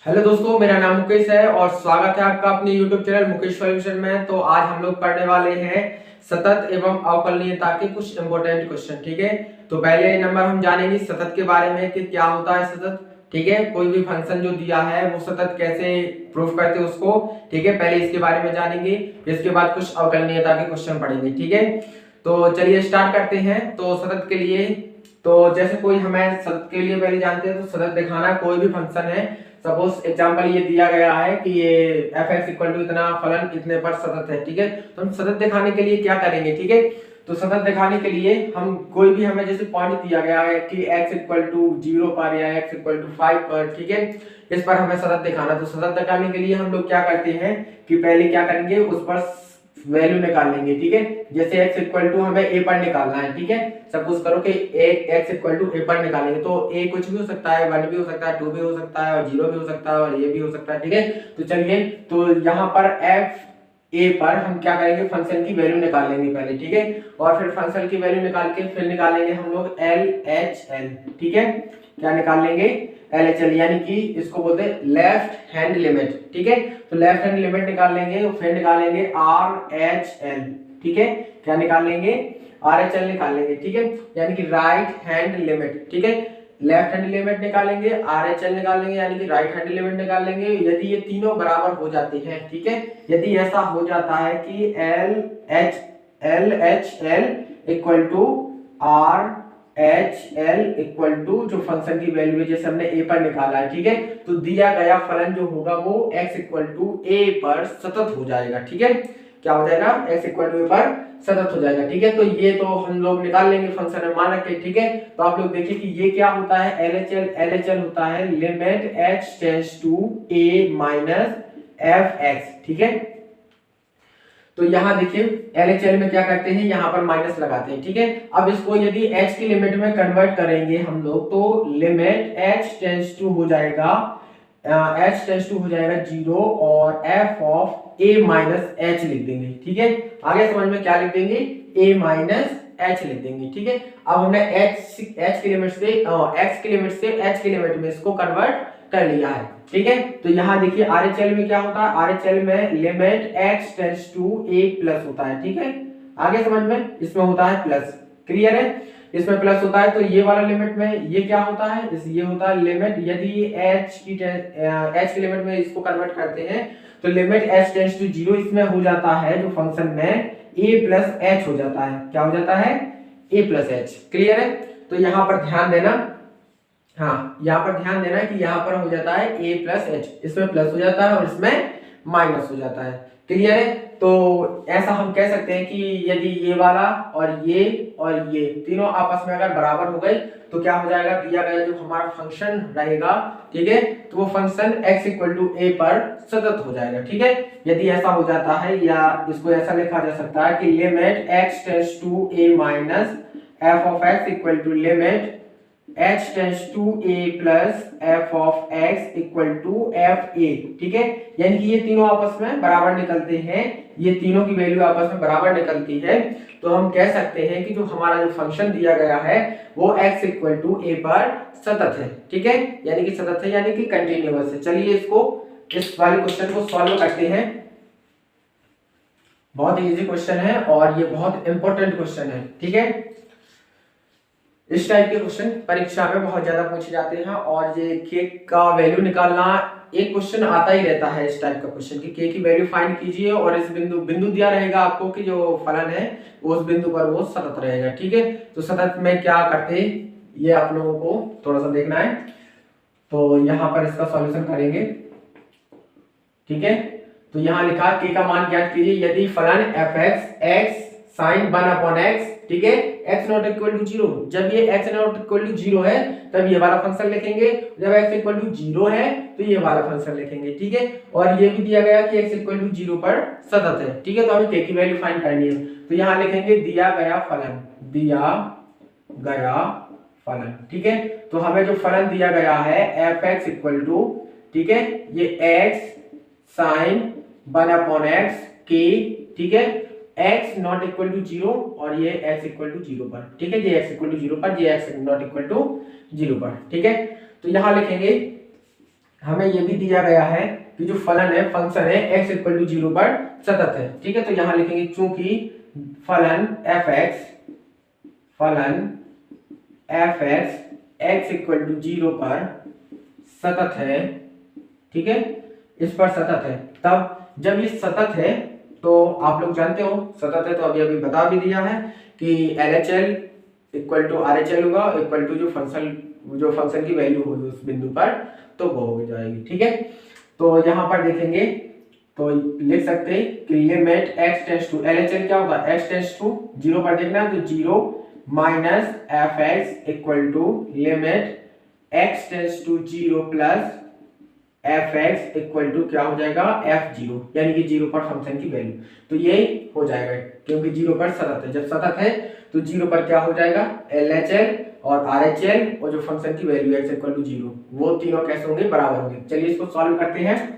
Hello दोस्तों, मेरा नाम मुकेश है और स्वागत है आपका अपने YouTube चैनल मुकेश सॉल्यूशन में। तो आज हम लोग पढ़ने वाले हैं सतत एवं अवकलनीयता के कुछ इंपॉर्टेंट क्वेश्चन। ठीक है, तो पहले नंबर हम जानेंगे सतत के बारे में कि क्या होता है सतत। ठीक है, कोई भी फंक्शन जो दिया है वो सतत कैसे प्रूफ करते हैं उसको। ठीक है, पहले इसके बारे में जानेंगे, इसके बाद कुछ अवकलनीयता के क्वेश्चन पढ़ेंगे। ठीक है, तो चलिए स्टार्ट करते हैं। तो सतत के लिए, तो जैसे कोई हमें सतत के लिए पहले जानते हैं तो सतत दिखाना कोई भी फंक्शन है। सपोज एग्जांपल ये दिया गया है कि ये f(x) इक्वल टू इतना फलन इतने पर सतत है। ठीक है, तो हम सतत दिखाने के लिए क्या करेंगे। ठीक है, तो सतत दिखाने के लिए हम कोई भी हमें जैसे पॉइंट दिया गया है कि x इक्वल टू 0 पर या x इक्वल टू 5 पर, ठीक है, इस पर हमें सतत दिखाना। तो सतत दिखाने के लिए हम लोग क्या करते हैं कि पहले क्या करेंगे, उस पर वैल्यू निकाल लेंगे। ठीक है, जैसे x इक्वल टू हमें a पर निकालना है। ठीक है, सपोज करो कि x इक्वल टू a पर निकालेंगे तो a कुछ भी हो सकता है, 1 भी हो सकता है, 2 भी हो सकता है और 0 भी हो सकता है और a भी हो सकता है। ठीक है, तो चलिए, तो यहाँ पर f a पर हम क्या करेंगे, फंक्शन की वैल्यू निकाल लेंगे पहले। ठीक है, और फिर फंक्शन की वैल्यू निकाल के फिर निकालेंगे हम लोग LHL। ठीक है, क्या निकाल लेंगे, LHL, यानी कि इसको बोलते हैं लेफ्ट हैंड लिमिट। ठीक है, तो लेफ्ट हैंड लिमिट निकाल लेंगे, फिर निकालेंगे RHL। ठीक है, क्या निकाल लेंगे, RHL निकाल लेंगे। ठीक है, यानी कि राइट हैंड लिमिट। ठीक है, लेफ्ट हैंड लिमिट निकालेंगे, RHL निकाल लेंगे, यानी कि राइट हैंड लिमिट निकाल लेंगे। यदि ये तीनों बराबर हो जाते हैं, ठीक है, यदि ऐसा हो जाता है कि LHL equal to RHL equal to जो फंक्शन की वैल्यू है जैसे हमने a पर निकाला है, ठीक है, तो दिया गया फलन जो होगा वो x इक्वल टू a पर सतत हो जाएगा। ठीक है, क्या हो जाएगा, x इक्वल टू a पर सतत हो जाएगा। ठीक है, तो ये तो हम लोग निकाल लेंगे फंक्शन में मान रखे। ठीक है, तो आप लोग देखिए कि ये क्या होता है, LHL होता है limit h tends to a minus fx। ठीक है, तो यहाँ देखिए LHL में क्या करते हैं, यहाँ पर माइनस लगाते हैं। ठीक है, अब इसको यदि h की लिमिट में कन्वर्ट करेंगे हम लोग तो लिमिट h टेंड्स टू हो जाएगा h टेंड्स टू हो जाएगा 0 और f of a minus h लिख देंगे। ठीक है, आगे समझ में क्या लिख देंगे, a माइनस h लिख देंगे। ठीक है, अब हमने h की लिमिट से x की लिमिट से h की लिमिट में इसको कन्वर्ट कर लिया है। ठीक है, तो यहाँ देखिए RHL में क्या होता है, RHL में limit x tends to a plus होता है। ठीक है, आगे समझ में, इसमें होता है प्लस, क्लियर है, इसमें प्लस होता है। तो ये वाला लिमिट में ये क्या होता है, ये होता है लिमिट, यदि h की लिमिट में इसको कन्वर्ट करते हैं तो लिमिट h टेंड्स टू 0 इसमें हो जाता है जो फंक्शन में a प्लस h हो जाता है। क्या हो जाता है, a प्लस h, क्लियर है। तो यहाँ पर ध्यान देना, हाँ यहाँ पर ध्यान देना कि यहाँ पर हो जाता है a प्लस एच, इसमें प्लस हो जाता है और इसमें माइनस हो जाता है, क्लियर है। तो ऐसा हम कह सकते हैं कि यदि ये वाला और ये तीनों आपस में अगर बराबर हो गए तो क्या हो जाएगा, दिया गया जो हमारा फंक्शन रहेगा, ठीक है, तो वो function x equal to a पर सतत हो जाएगा। ठीक है, यदि ऐसा हो जाता है, या इसको ऐसा लिखा जा सकता है कि limit x tends to a minus f of x equal to limit h tends to a plus f of x equal to f a। ठीक है, यानी कि ये तीनों आपस में बराबर निकलते हैं, ये तीनों की वैल्यू आपस में बराबर निकलती है। तो हम कह सकते हैं कि जो हमारा जो फंक्शन दिया गया है वो x इक्वल टू a पर सतत है। ठीक है, यानी कि सतत है, यानी कि कंटिन्यूअस है। चलिए इसको, इस वाले क्वेश्चन को सॉल्व करते हैं। बहुत इजी क्वेश्चन है और ये बहुत इंपॉर्टेंट क्वेश्चन है। ठीक है, इस टाइप के क्वेश्चन परीक्षा में बहुत ज्यादा पूछे जाते हैं और ये के का वैल्यू निकालना एक क्वेश्चन आता ही रहता है। इस टाइप का क्वेश्चन कि के की वैल्यू फाइंड कीजिए और इस बिंदु दिया रहेगा आपको कि जो फलन है उस बिंदु पर वो सतत रहेगा। ठीक है, तो सतत में क्या करते, ये आप लोगों को थोड़ा सा देखना है। तो यहाँ पर इसका सॉल्यूशन करेंगे। ठीक है, तो यहाँ लिखा के का मान ज्ञात कीजिए यदि फलन fx x sin 1/x, ठीक है, x नॉट इक्वल टू 0, जब ये x नॉट इक्वल टू 0 है तब ये वाला फंक्शन लिखेंगे, जब x इक्वल टू 0 है तो ये वाला फंक्शन लिखेंगे। ठीक है, और ये भी दिया गया कि x इक्वल टू 0 पर सतत है। ठीक है, तो हमें k की वैल्यू फाइंड करनी है, तो यहाँ लिखेंगे दिया गया फलन, दिया गया फलन। ठीक है, तो हमें जो फलन दिया गया है fx इक्वल टू, ठीक है, ये x sin 1/x k, ठीक है, x नॉट इक्वल टू 0 और ये x इक्वल टू 0 पर। ठीक है, ये x इक्वल टू 0 पर, ये x नॉट इक्वल टू 0 पर। ठीक है, तो यहां लिखेंगे हमें ये भी दिया गया है कि जो फलन है फंक्शन है x इक्वल टू 0 पर सतत है। ठीक है, तो यहाँ लिखेंगे चूंकि फलन एफ एक्स इक्वल टू 0 पर सतत है। ठीक है, इस पर सतत है। तब जब ये सतत है तो आप लोग जानते हो सतत है तो अभी अभी बता भी दिया है कि LHL इक्वल टू RHL होगा इक्वल टू जो फंक्शन की वैल्यू होगी उस बिंदु पर तो वो हो जाएगी। ठीक है, तो यहाँ पर देखेंगे तो लिख सकते हैं कि limit x tends to LHL क्या होगा x टेंड्स टू 0 पर देखना है तो 0 minus f x equal to limit x tends to 0 plus f x equal to क्या हो जाएगा f0 यानी कि 0 पर फंक्शन की वैल्यू। तो ये हो जाएगा क्योंकि 0 पर सतत है, जब सतत है तो 0 पर क्या हो जाएगा LHL और RHL और जो फंक्शन की वैल्यू x इक्वल टू 0 वो तीनों कैसे होंगे बराबर होंगे। चलिए इसको सॉल्व करते हैं।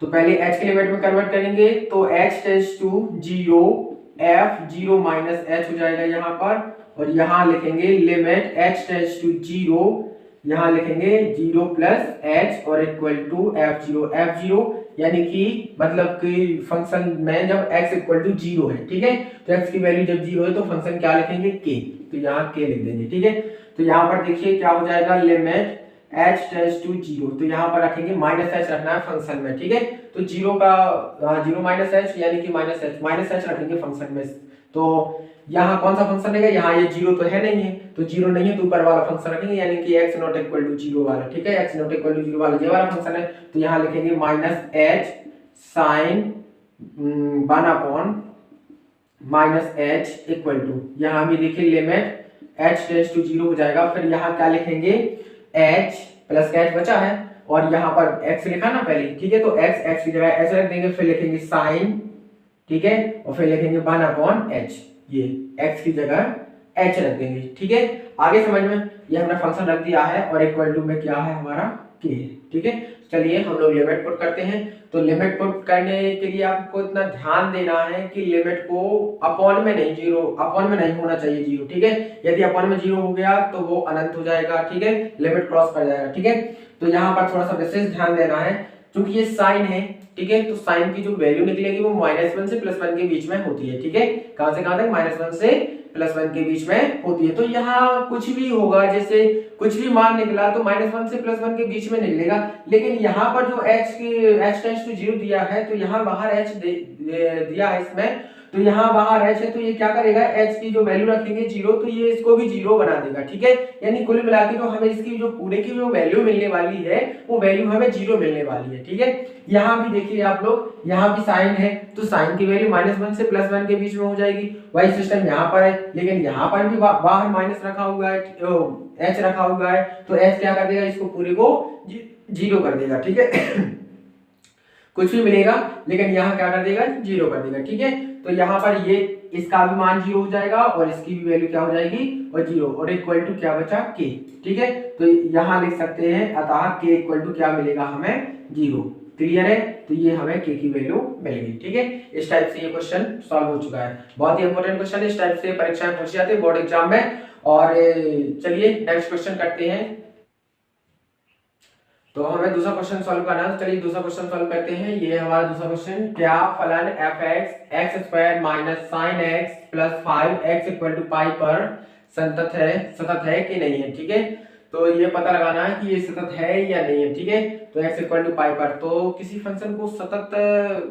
तो पहले h के लिमिट में कन्वर्ट करेंगे तो h tends to 0 f0 minus h हो जाएगा यहाँ पर और यहाँ लिखेंगे लिमिट h टेंड्स टू 0 यहाँ लिखेंगे 0 प्लस h और इक्वल टू f0 यानी कि मतलब कि फंक्शन में जब x इक्वल टू 0 है। ठीक है, तो x की वैल्यू जब 0 है तो फंक्शन क्या लिखेंगे k, तो यहाँ k लिख देंगे। ठीक है, तो यहाँ पर देखिए क्या हो जाएगा लिमिट h टेंड्स टू 0 तो यहाँ पर रखेंगे माइनस h रखना है फंक्शन में। ठीक है, तो 0 माइनस h यानी कि माइनस h रखेंगे फंक्शन में। तो यहाँ कौन सा फंक्शन रहेगा, यहाँ ये 0 तो है नहीं है तो 0 नहीं है तो ऊपर वाला फंक्शन रखेंगे यानी कि x नॉट इक्वल टू 0 वाला। ठीक है, x नॉट इक्वल टू 0 वाला ये वाला फंक्शन है तो यहाँ लिखेंगे minus h sine 1 upon minus h equal to यहाँ भी देखिए लिमिट h टेंड्स टू 0 हो जाएगा। फिर यहाँ क्या लिखेंगे h प्लस h बचा है और यहाँ पर x लिखा ना पहले। ठीक है, तो x की जगह h रख देंगे फिर लिखेंगे साइन। ठीक है, और फिर लिखेंगे 1 अपॉन h, ये x की जगह h रख देंगे। ठीक है, आगे समझ में ये हमने फंक्शन रख दिया है और इक्वल टू में क्या है हमारा k। ठीक है, चलिए हम लोग लिमिट पुट करते हैं। तो लिमिट पुट करने के लिए आपको इतना ध्यान देना है कि लिमिट को अपॉन में नहीं होना चाहिए 0। ठीक है, यदि अपॉन में 0 हो गया तो वो अनंत हो जाएगा। ठीक है, लिमिट क्रॉस कर जाएगा। ठीक है, तो यहाँ पर थोड़ा सा विशेष ध्यान देना है क्योंकि ये साइन है। ठीक है, तो साइन की जो वैल्यू निकलेगी वो -1 से +1 के बीच में होती है। ठीक है, कहां से कहां तक -1 से +1 के बीच में होती है। तो यहाँ कुछ भी होगा, जैसे कुछ भी मान निकला तो -1 से +1 के बीच में निकलेगा, लेकिन यहाँ पर जो h टेंड्स टू 0 दिया है तो यहाँ बाहर h दिया है इसमें, तो यहाँ बाहर h है तो ये क्या करेगा h की जो वैल्यू रखेंगे 0 तो ये इसको भी 0 बना देगा। ठीक है, यानी कुल मिला के जो हमें इसकी जो पूरे की जो वैल्यू मिलने वाली है वो वैल्यू हमें 0 मिलने वाली है। ठीक है, यहाँ भी देखिए आप लोग, यहाँ भी साइन है तो साइन की वैल्यू -1 से +1 के बीच में हो जाएगी। वही सिस्टम यहाँ पर है, लेकिन यहाँ पर भी बाहर माइनस रखा हुआ है, h रखा हुआ है तो h क्या कर देगा इसको पूरे को 0 कर देगा। ठीक है कुछ भी मिलेगा लेकिन यहाँ क्या कर देगा 0 कर देगा। ठीक है, तो यहाँ पर ये इसका भी मान 0 हो जाएगा और इसकी भी वैल्यू क्या हो जाएगी और 0 और इक्वल टू क्या बचा k। ठीक है, तो यहाँ लिख सकते हैं अतः k इक्वल टू क्या मिलेगा हमें 0। क्लियर है, तो ये हमें k की वैल्यू मिल गई। ठीक है, इस टाइप से ये क्वेश्चन सॉल्व हो चुका है। बहुत ही इंपॉर्टेंट क्वेश्चन है, इस टाइप से परीक्षाएं पूछी जाती है बोर्ड एग्जाम में। और चलिए नेक्स्ट क्वेश्चन करते हैं। तो हमें दूसरा क्वेश्चन सॉल्व करना है, चलिए दूसरा क्वेश्चन सॉल्व करते हैं। ये हमारा दूसरा क्वेश्चन, क्या फलन f x square minus sine x plus 5x equal to pi पर सतत है कि नहीं है। ठीक है, तो ये पता लगाना है कि ये सतत है या नहीं है। ठीक है, तो x इक्वल टू पाई पर, तो किसी फंक्शन को सतत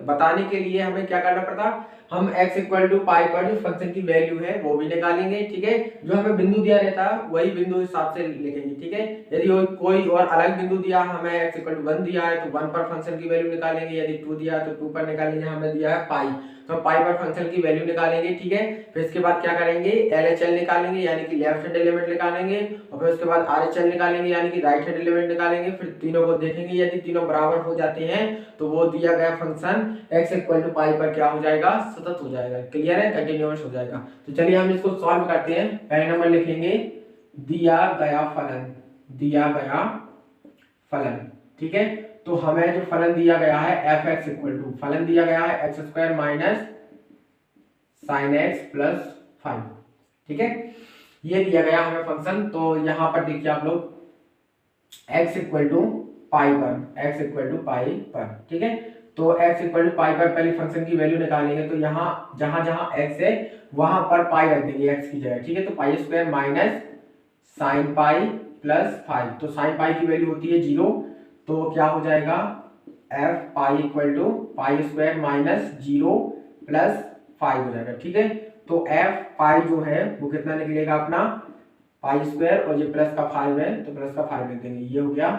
बताने के लिए हमें क्या करना पड़ता, हम x इक्वल टू पाई पर जो फंक्शन की वैल्यू है वो भी निकालेंगे। ठीक है, जो हमें बिंदु दिया रहता है वही बिंदु हिसाब से लिखेंगे। ठीक है, यदि कोई और अलग बिंदु दिया, हमें x इक्वल टू 1 दिया है तो 1 पर फंक्शन की वैल्यू निकालेंगे, यदि 2 दिया है तो 2 पर निकालेंगे, हमें दिया है पाई तो हम पाई पर फंक्शन की वैल्यू निकालेंगे। ठीक है, फिर इसके बाद क्या करेंगे LHL निकालेंगे यानी कि लेफ्ट हैंड एलिमेंट निकालेंगे और फिर उसके बाद RHL निकालेंगे यानी कि राइट हैंड एलिमेंट निकालेंगे। फिर तीनों को देखेंगे, यदि तीनों बराबर हो जाते हैं तो वो दिया गया function x equal to pi पर क्या हो जाएगा सतत हो जाएगा। क्लियर है, कंटिन्यूअस हो जाएगा। तो चलिए हम इसको सॉल्व करते हैं। पहले नंबर लिखेंगे दिया गया फलन। ठीक है, तो हमें जो फलन दिया गया है f(x) इक्वल टू फलन दिया गया है x square minus sine x plus 5। ठीक है, ये दिया गया हमें फंक्शन। तो यहाँ पर देखिए आप लोग x इक्वल टू पाई पर, x इक्वल टू पाई पर, ठीक है। तो x इक्वल टू पाई पर पहले फंक्शन की वैल्यू निकालेंगे, तो यहाँ जहां जहां x है वहां पर पाई रख देंगे x की जगह, ठीक है। तो पाई square minus sine pi plus 5, तो साइन पाई की वैल्यू होती है 0, तो क्या हो जाएगा f pi equal to pi square minus 0 plus 5 हो जाएगा, ठीक है। तो f पाई जो है वो कितना निकलेगा अपना पाई स्क्वायर, और ये प्लस का 5 है तो प्लस का 5 लिख देंगे, ये हो गया,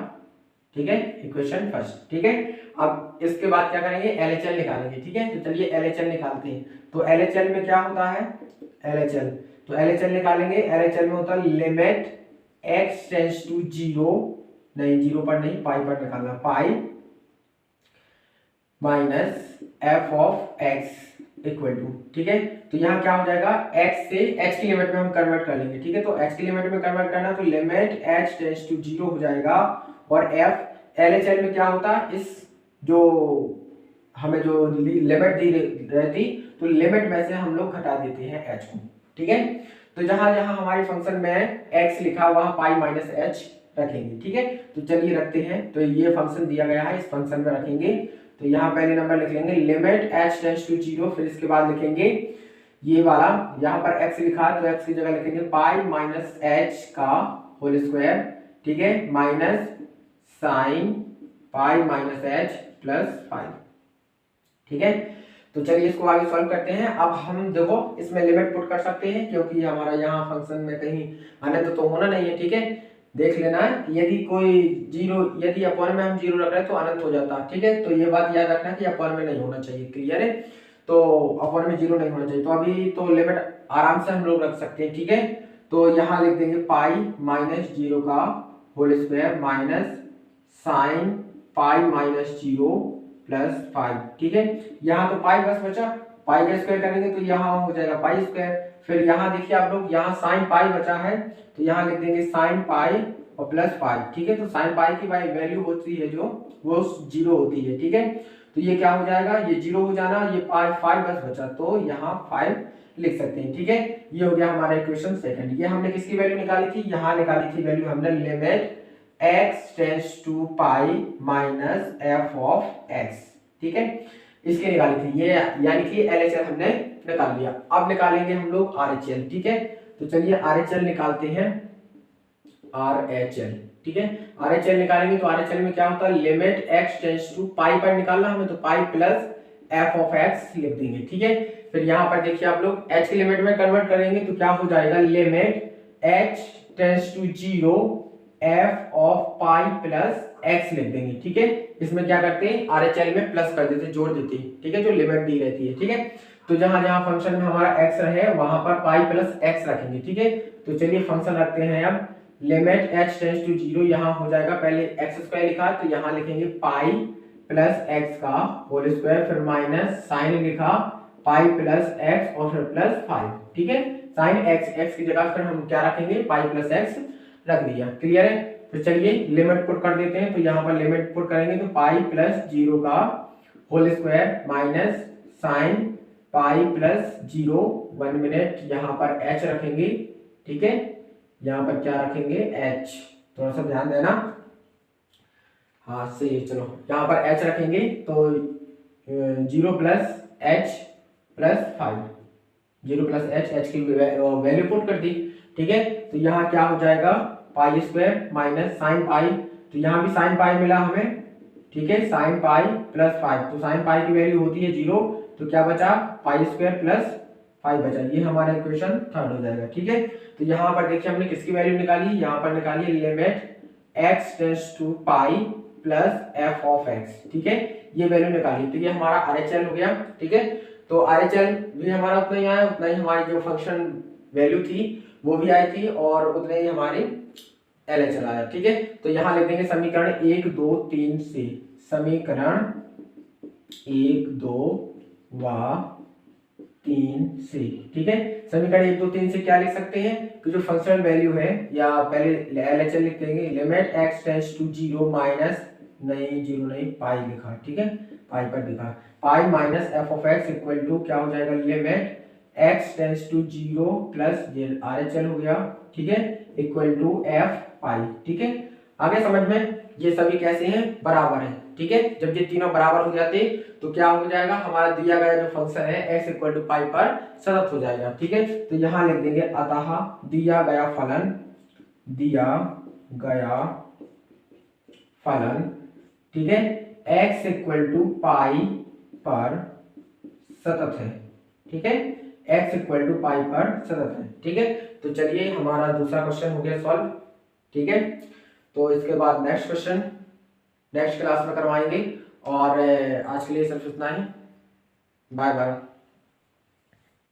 ठीक है, इक्वेशन फर्स्ट, ठीक है। अब इसके बाद क्या करेंगे, LHL निकालेंगे, ठीक है। तो चलिए LHL निकालते हैं। तो LHL में क्या होता है, LHL, तो LHL निकालेंगे। LHL में होता है लिमिट x टेंड्स टू 0, नहीं 0 पर नहीं, पाई पर निकालना, pi minus f of x equal to, ठीक है। तो यहाँ क्या हो जाएगा, x से h की लिमिट में हम कन्वर्ट कर लेंगे, ठीक है। तो h की लिमिट में कन्वर्ट करना, तो लिमिट h टेंड्स टू 0 हो जाएगा, और f LHL में क्या होता है, इस जो हमें जो लिमिट दी रहती, तो लिमिट में से हम लोग घटा देते हैं h को, ठीक है। तो जहां जहां हमारे फंक्शन में x लिखा वहां पाई माइनस h रखेंगे, ठीक है। तो चलिए रखते हैं। तो ये फंक्शन दिया गया है, इस फंक्शन में रखेंगे। तो यहाँ पहले नंबर लिख लेंगे लिमिट h टेंड्स टू 0, फिर इसके बाद लिखेंगे ये वाला, यहाँ पर x लिखा है तो x की जगह लिखेंगे पाई माइनस h का होल स्क्वायर, ठीक है, minus sine pi minus h plus 5, ठीक है। तो चलिए इसको आगे सॉल्व करते हैं। अब हम देखो इसमें लिमिट पुट कर सकते हैं, क्योंकि हमारा यहाँ फंक्शन में कहीं अनंत तो होना नहीं है, ठीक है। देख लेना है कि यदि कोई जीरो, यदि अपॉन में हम 0 रख रहे हैं तो अनंत हो जाता है, ठीक है। तो ये बात याद रखना कि अपॉन में नहीं होना चाहिए, क्लियर है। तो अपॉन में 0 नहीं होना चाहिए। तो अभी तो लिमिट आराम से हम लोग रख सकते हैं, ठीक है। तो यहाँ लिख देंगे पाई माइनस 0 का whole square minus sine pi minus 0 plus 5, ठीक है। यहाँ तो पाई बस बचा, पाई का स्क्वायर करेंगे तो यहाँ हो जाएगा पाई स्क्वायर। फिर यहाँ देखिए आप लोग, यहाँ साइन पाई बचा है तो यहाँ लिख देंगे साइन पाई और प्लस 5, ठीक है। तो साइन पाई की वैल्यू होती है जो वो 0 होती है, ठीक है। तो ये क्या हो जाएगा, ये 0 हो जाना, ये पाई 5 बस बचा, तो यहाँ 5 लिख सकते हैं, ठीक है। ये हो गया हमारा इक्वेशन सेकंड। ये हमने किसकी वैल्यू निकाली थी, यहाँ निकाली थी वैल्यू हमने limit x tends to pi minus f of x, ठीक है, इसके निकाली थी ये, यानी कि LHL हमने निकाल लिया। अब निकालेंगे हम लोग RHL, ठीक है। तो चलिए RHL निकालते हैं, RHL, ठीक है। RHL निकालेंगे तो RHL में क्या होता है, limit x tends to pi पर निकालना हमें, तो पाई प्लस f ऑफ x लिख देंगे, ठीक है। फिर यहाँ पर देखिए आप लोग h की लिमिट में कन्वर्ट करेंगे तो क्या हो जाएगा, limit h tends to 0 f of pi plus x लिख देंगे, ठीक है। इसमें क्या करते हैं, RHL में प्लस कर देते, जोड़ देते, ठीक है, जो लिमिट दी रहती है, ठीक है। तो जहां जहां फंक्शन में हमारा x रहे वहां पर पाई प्लस x रखेंगे, ठीक है। तो चलिए फंक्शन रखते हैं अब, लिमिट h टेंड्स टू 0, यहाँ हो जाएगा, पहले x स्क्वायर लिखा तो यहाँ लिखेंगे पाई प्लस x का होल स्क्वायर, फिर माइनस साइन लिखा पाई प्लस x और फिर प्लस 5, ठीक है। साइन x की जगह फिर हम क्या रखेंगे, पाई प्लस x रख दिया, क्लियर है। तो चलिए लिमिट पुट कर देते हैं। तो यहाँ पर लिमिट पुट करेंगे तो पाई प्लस 0 का whole square minus sine pi plus 0, 1 minute, यहाँ पर h रखेंगे, ठीक है। यहाँ पर क्या रखेंगे, h, थोड़ा सा ध्यान देना, हाँ सही है। चलो यहाँ पर h रखेंगे तो 0 plus h plus 5, 0 plus h की वैल्यू पुट कर दी, ठीक है। तो यहाँ क्या हो जाएगा, पाई स्क्वायर माइनस साइन पाई, तो यहाँ भी साइन पाई मिला हमें, ठीक है, साइन पाई प्लस 5, तो साइन पाई की वैल्यू होती है 0, तो क्या बचा, पाई स्क्वायर प्लस 5 बचा, ये हमारा इक्वेशन थर्ड हो जाएगा, ठीक है। तो यहाँ पर देखिए हमने किसकी वैल्यू निकाली, यहाँ पर निकाली limit x tends to pi plus f of x, ठीक है, ये वैल्यू निकाली। तो ये हमारा RHL हो गया, ठीक है। तो RHL भी हमारा उतना ही आया, उतना ही हमारी जो फंक्शन वैल्यू थी वो भी आई थी, और उतने ही हमारी LHL आया, ठीक है। तो यहाँ लिख देंगे समीकरण 1 2 3 से, समीकरण 1 2 व 3 से, ठीक है। समीकरण 1 2 3 से क्या लिख सकते हैं कि जो फंक्शनल वैल्यू है, या पहले LHL लिख देंगे, limit x tends to 0 minus, नहीं 0 नहीं, पाई लिखा, ठीक है, पाई पर लिखा, pi minus f of x equal to क्या हो जाएगा, limit x tends to 0 plus RHL हो गया, ठीक है, इक्वल टू f पाई, ठीक है। आगे समझ में, ये सभी कैसे हैं, बराबर हैं। ठीक है, जब ये तीनों बराबर हो जाते तो क्या हो जाएगा, हमारा दिया गया जो फंक्शन है x इक्वल टू पाई पर सतत हो जाएगा। ठीक है, तो यहाँ लिख देंगे अतः दिया गया फलन, ठीक है, x इक्वल टू पाई पर सतत है। ठीक है, x इक्वल टू पाई पर सतत है। ठीक है, तो चलिए हमारा दूसरा क्वेश्चन हो गया सॉल्व। ठीक है, तो इसके बाद नेक्स्ट क्वेश्चन नेक्स्ट क्लास में करवाएंगे, और आज के लिए सिर्फ इतना ही। Bye bye.